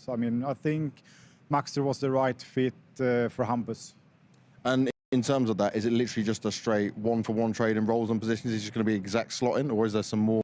I mean, I think Maxter was the right fit for Hampus. And in terms of that, is it literally just a straight one-for-one trade in roles and positions? Is it just going to be exact slotting, or is there some more?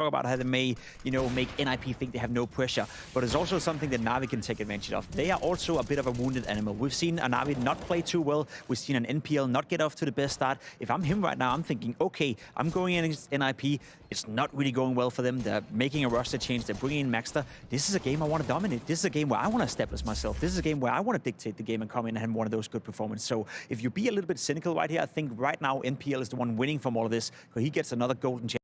About how they may, make NIP think they have no pressure, but it's also something that NAVI can take advantage of. They are also a bit of a wounded animal. We've seen a NAVI not play too well. We've seen an NPL not get off to the best start. If I'm him right now, I'm thinking, okay, I'm going in against NIP. It's not really going well for them. They're making a roster change. They're bringing in Maxter. This is a game I want to dominate. This is a game where I want to establish myself. This is a game where I want to dictate the game and come in and have one of those good performances. So if you be a little bit cynical right here, I think right now NPL is the one winning from all of this, because he gets another golden chance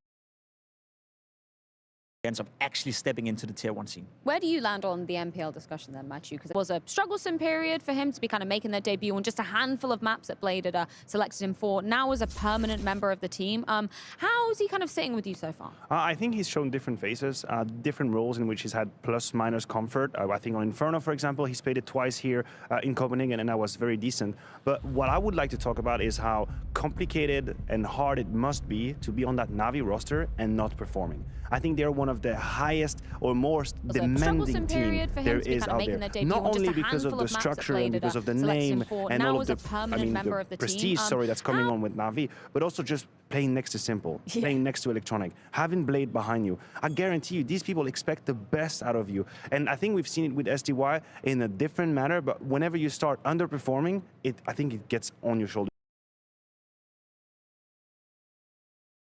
of actually stepping into the tier 1 scene. Where do you land on the MPL discussion then, Matthew? Because it was a strugglesome period for him to be kind of making their debut on just a handful of maps that Blade had selected him for. Now as a permanent member of the team, how's he kind of sitting with you so far? I think he's shown different phases, different roles in which he's had plus minus comfort. I think on Inferno, for example, he's played it twice here in Copenhagen, and that was very decent. But what I would like to talk about is how complicated and hard it must be to be on that NAVI roster and not performing. I think they're one of the highest or most demanding team there is out there. Not only because of the structure and because of the name and all of the prestige, that's coming on with NAVI, but also just playing next to Simple, playing next to Electronic, having Blade behind you. I guarantee you, these people expect the best out of you. And I think we've seen it with SDY in a different manner, but whenever you start underperforming, I think it gets on your shoulder.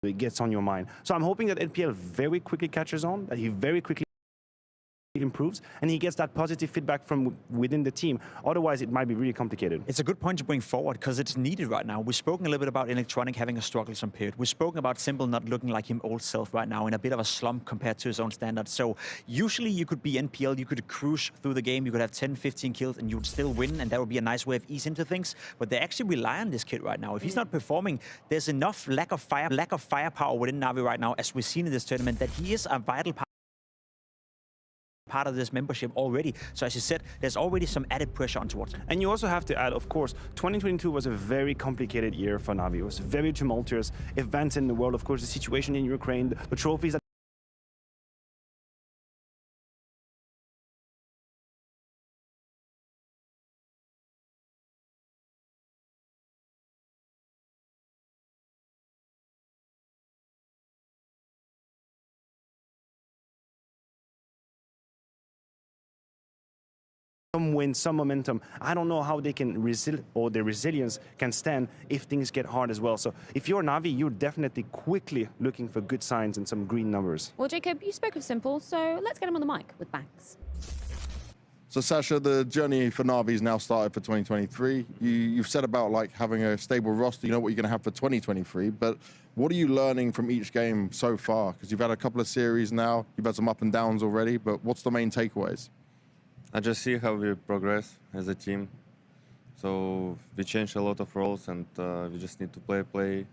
It gets on your mind. So I'm hoping that NPL very quickly catches on, that he very quickly improves, and he gets that positive feedback from within the team. Otherwise, it might be really complicated. It's a good point to bring forward because it's needed right now. We've spoken a little bit about Electronic having a strugglesome period. We've spoken about Simple not looking like him old self right now, in a bit of a slump compared to his own standards. So usually you could be NPL, you could cruise through the game, you could have 10, 15 kills, and you would still win, and that would be a nice way of ease into things. But they actually rely on this kid right now. If he's not performing, there's enough lack of firepower within NAVI right now, as we've seen in this tournament, that he is a vital part of this membership already. So as you said, there's already some added pressure on towards him. And you also have to add, of course, 2022 was a very complicated year for NAVI. It was very tumultuous. Events in the world, of course, the situation in Ukraine, the trophies that some win, some momentum. I don't know how they can their resilience can stand if things get hard as well. So if you're NAVI, you're definitely quickly looking for good signs and some green numbers. Well, Jacob, you spoke of Simple, so let's get him on the mic with Banks. So Sasha, the journey for Navi has now started for 2023. You've said about like having a stable roster, you know what you're going to have for 2023, but what are you learning from each game so far? Because you've had a couple of series now, you've had some up and downs already, but what's the main takeaways? I just see how we progress as a team. So we changed a lot of roles, and we just need to play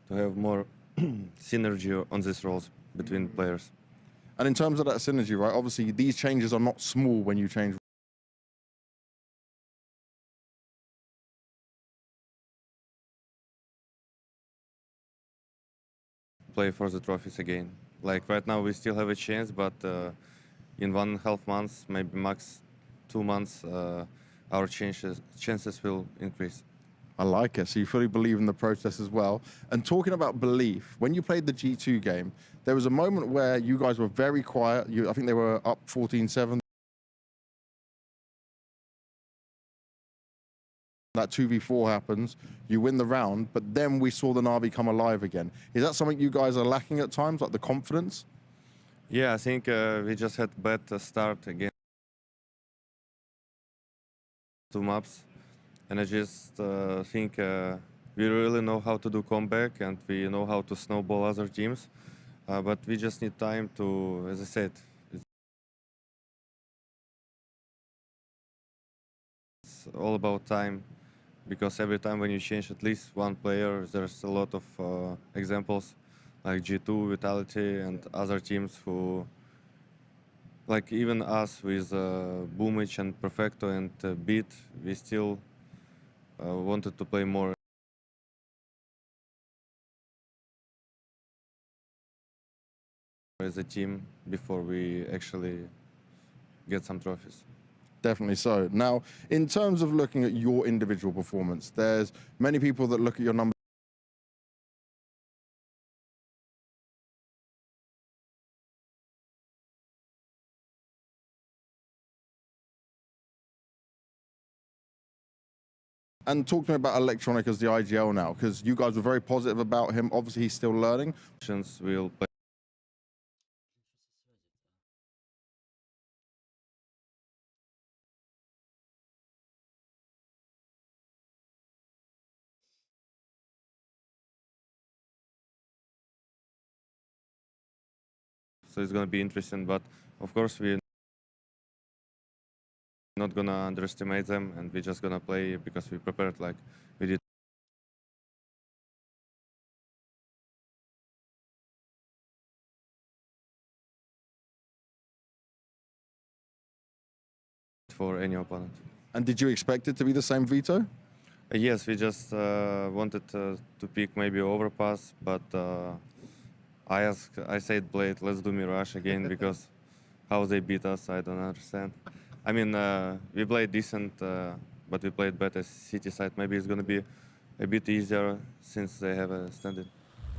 to have more synergy on these roles between players. And in terms of that synergy, right, obviously these changes are not small when you change. Play for the trophies again. Like right now we still have a chance, but in 1.5 months, maybe max 2 months, our chances will increase. I like it. So you fully believe in the process as well. And talking about belief, when you played the G2 game, there was a moment where you guys were very quiet. I think they were up 14-7. That 2v4 happens, you win the round, but then we saw the NAVI come alive again. Is that something you guys are lacking at times, like the confidence? Yeah, I think we just had bad start again. 2 maps. And I just think we really know how to do comeback, and we know how to snowball other teams. But we just need time to, as I said, it's all about time. Because every time when you change at least one player, there's a lot of examples like G2, Vitality, and other teams who, like even us with Boomich and Perfecto and Beat, we still wanted to play more as a team before we actually get some trophies. Definitely so. Now, in terms of looking at your individual performance, there's many people that look at your numbers and talk to me about Electronic as the IGL now, because you guys were very positive about him. Obviously, he's still learning. We'll play so it's going to be interesting, but of course we're not going to underestimate them, and we're just going to play because we prepared like we did for any opponent. And did you expect it to be the same Vito? Yes, we just wanted to pick maybe overpass, but I said Blade, let's do Mirage again, because how they beat us, I don't understand. I mean, we played decent, but we played better City side. Maybe it's going to be a bit easier since they have a stand-in.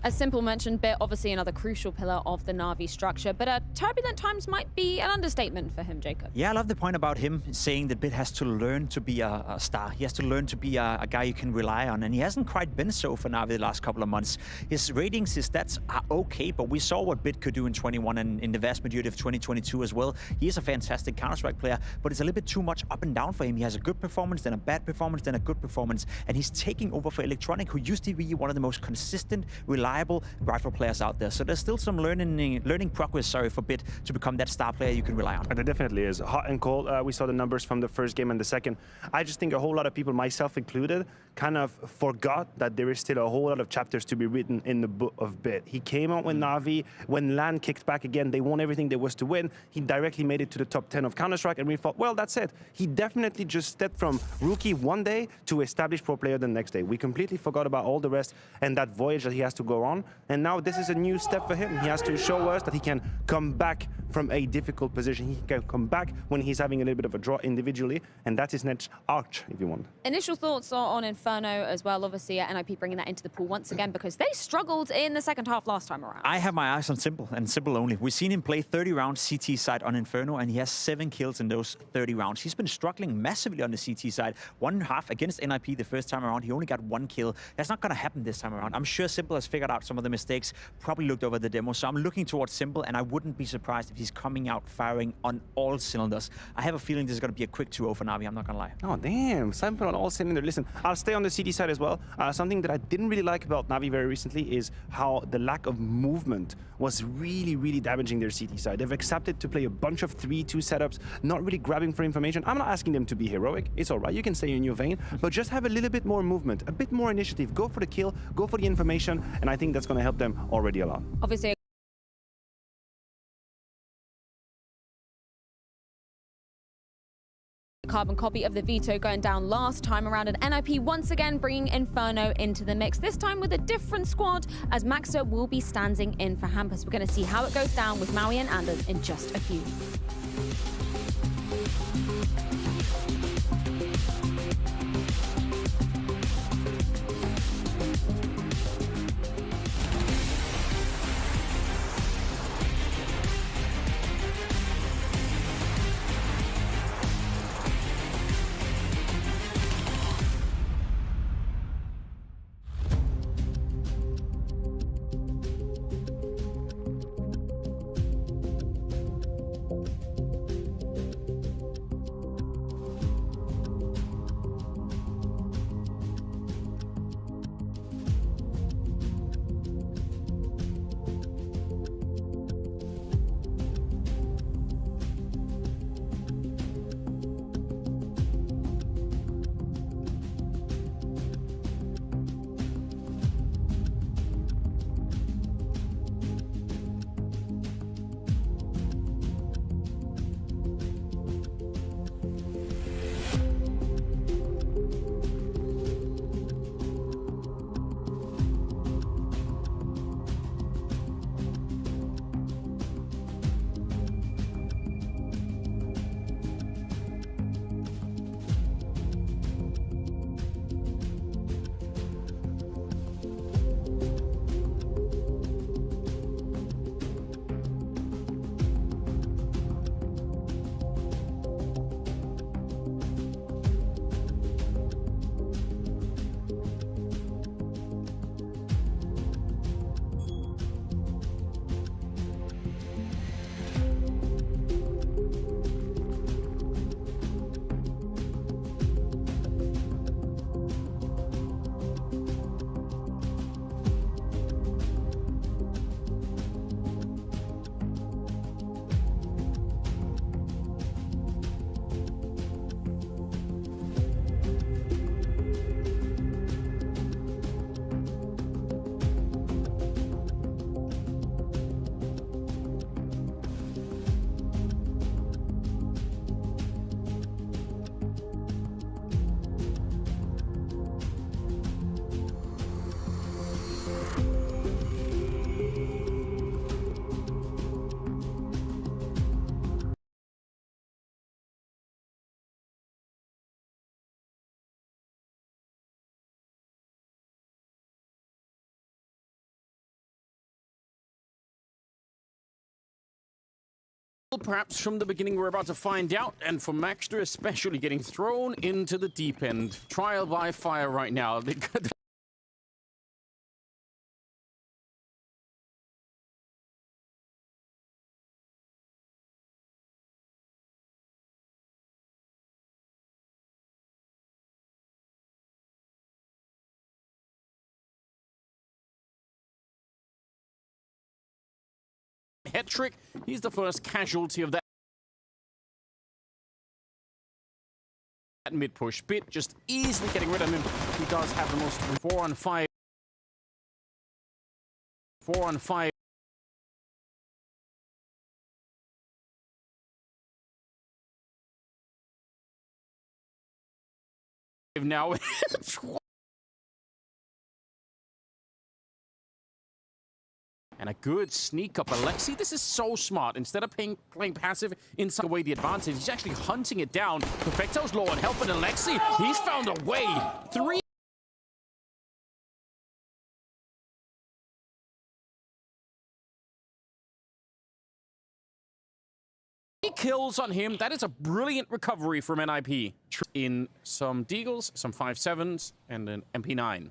As Simple mentioned, Bit obviously another crucial pillar of the NAVI structure, but turbulent times might be an understatement for him, Jacob. Yeah, I love the point about him saying that Bit has to learn to be a star. He has to learn to be a guy you can rely on, and he hasn't quite been so for NAVI the last couple of months. His ratings, his stats are okay, but we saw what Bit could do in 21 and in the vast majority of 2022 as well. He is a fantastic Counter-Strike player, but it's a little bit too much up and down for him. He has a good performance, then a bad performance, then a good performance, and he's taking over for Electronic, who used to be one of the most consistent, reliable rifle players out there. So there's still some learning progress, for Bit to become that star player you can rely on. And it definitely is. Hot and cold. We saw the numbers from the first game and the second. I just think a whole lot of people, myself included, kind of forgot that there is still a whole lot of chapters to be written in the book of Bit. He came out with NAVI. When LAN kicked back again, they won everything there was to win. He directly made it to the top 10 of Counter-Strike, and we thought, well, that's it. He definitely just stepped from rookie one day to established pro player the next day. We completely forgot about all the rest and that voyage that he has to go follow on. And now this is a new step for him. He has to show us that he can come back from a difficult position. He can come back when he's having a little bit of a draw individually, and that is next arch, if you want. Initial thoughts on Inferno as well. Obviously, NIP bringing that into the pool once again because they struggled in the second half last time around. I have my eyes on Simple, and Simple only. We've seen him play 30 rounds CT side on Inferno, and he has 7 kills in those 30 rounds. He's been struggling massively on the CT side. 1.5 against NIP the first time around. He only got 1 kill. That's not going to happen this time around. I'm sure Simple has figured out some of the mistakes, probably looked over the demo. So I'm looking towards Simple, and I wouldn't be surprised if he's coming out firing on all cylinders. I have a feeling this is going to be a quick 2-0 for NAVI, I'm not going to lie. Oh, damn. Simple on all cylinders. Listen, I'll stay on the CT side as well. Something that I didn't really like about NAVI very recently is how the lack of movement was really, really damaging their CT side. They've accepted to play a bunch of 3-2 setups, not really grabbing for information. I'm not asking them to be heroic. It's all right. You can stay in your vein, but just have a little bit more movement, a bit more initiative. Go for the kill, go for the information, and I think that's going to help them already a lot. Obviously, carbon copy of the veto going down last time around, and NIP once again bringing Inferno into the mix, this time with a different squad as Maxter will be standing in for Hampus. We're going to see how it goes down with Maui and Anders in just a few. Perhaps from the beginning we're about to find out, and for Maxter especially getting thrown into the deep end. Trial by fire right now. Head trick, he's the first casualty of that mid push. Bit just easily getting rid of him. He does have the most 4 on 5. 4 on 5. Now And a good sneak up. Alexi, this is so smart. Instead of playing passive inside away the advantage, he's actually hunting it down. Perfecto's low and helping Alexi. He's found a way. 3 kills on him. That is a brilliant recovery from NIP. In some Deagles, some 5.7s, and an MP9.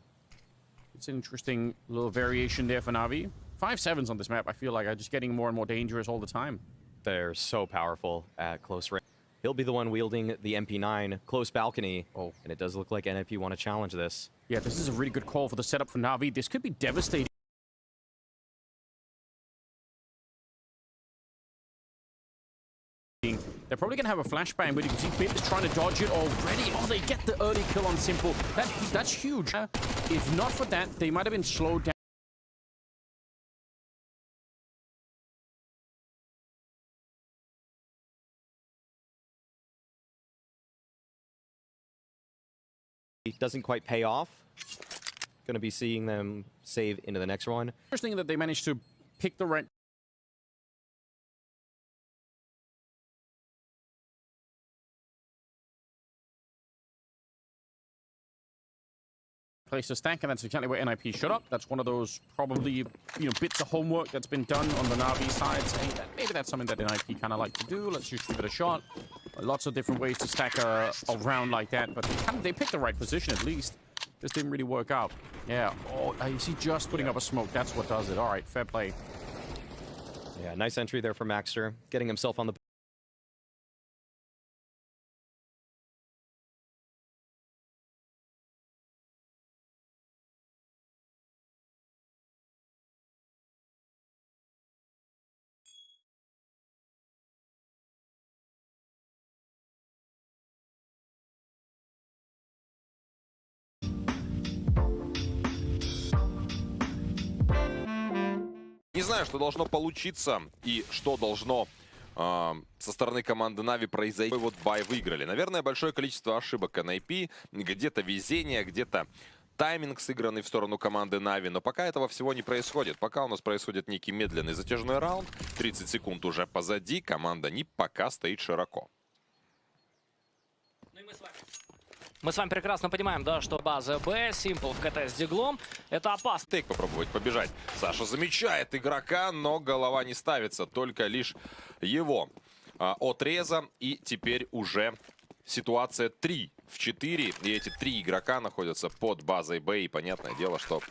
It's an interesting little variation there for Navi. 5.7s on this map, I feel like, are just getting more and more dangerous all the time. They're so powerful at close range. He'll be the one wielding the MP9 close balcony. Oh, and it does look like NIP want to challenge this. Yeah, this is a really good call for the setup for Navi. This could be devastating. They're probably going to have a flashbang, but you can see Bit is trying to dodge it already. Oh, they get the early kill on Simple. That's huge. If not for that, they might have been slowed down. It doesn't quite pay off. Going to be seeing them save into the next one. Interesting that they managed to pick the right place to stack, and that's exactly where NIP shut up. That's one of those probably, bits of homework that's been done on the Navi side, saying that maybe that's something that NIP kind of like to do. Let's just give it a shot. Lots of different ways to stack a round like that, but they picked the right position at least. Just didn't really work out. Yeah. Oh, is he just putting up a smoke? That's what does it. All right, fair play. Yeah, nice entry there for Maxter, getting himself on the. Не знаю, что должно получиться и что должно со стороны команды Нави произойти. Вот бай выиграли. Наверное, большое количество ошибок NIP, где-то везение, где-то тайминг сыгранный в сторону команды Нави. Но пока этого всего не происходит. Пока у нас происходит некий медленный затяжной раунд. 30 секунд уже позади. Команда НИП пока стоит широко. Ну и мы с вами прекрасно понимаем, да, что база Б, Simple в КТ с Диглом, это опасно. Тейк попробовать побежать. Саша замечает игрока, но голова не ставится. Только лишь его отреза. И теперь уже ситуация 3 в 4. И эти 3 игрока находятся под базой Б. И понятное дело, что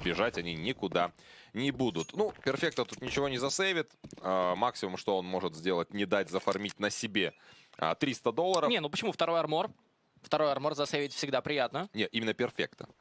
бежать они никуда не будут. Ну, Перфекто тут ничего не засейвит. Максимум, что он может сделать, не дать зафармить на себе $300. Не, ну почему второй армор? Второй армор засейвить всегда приятно. Не, именно Перфекто.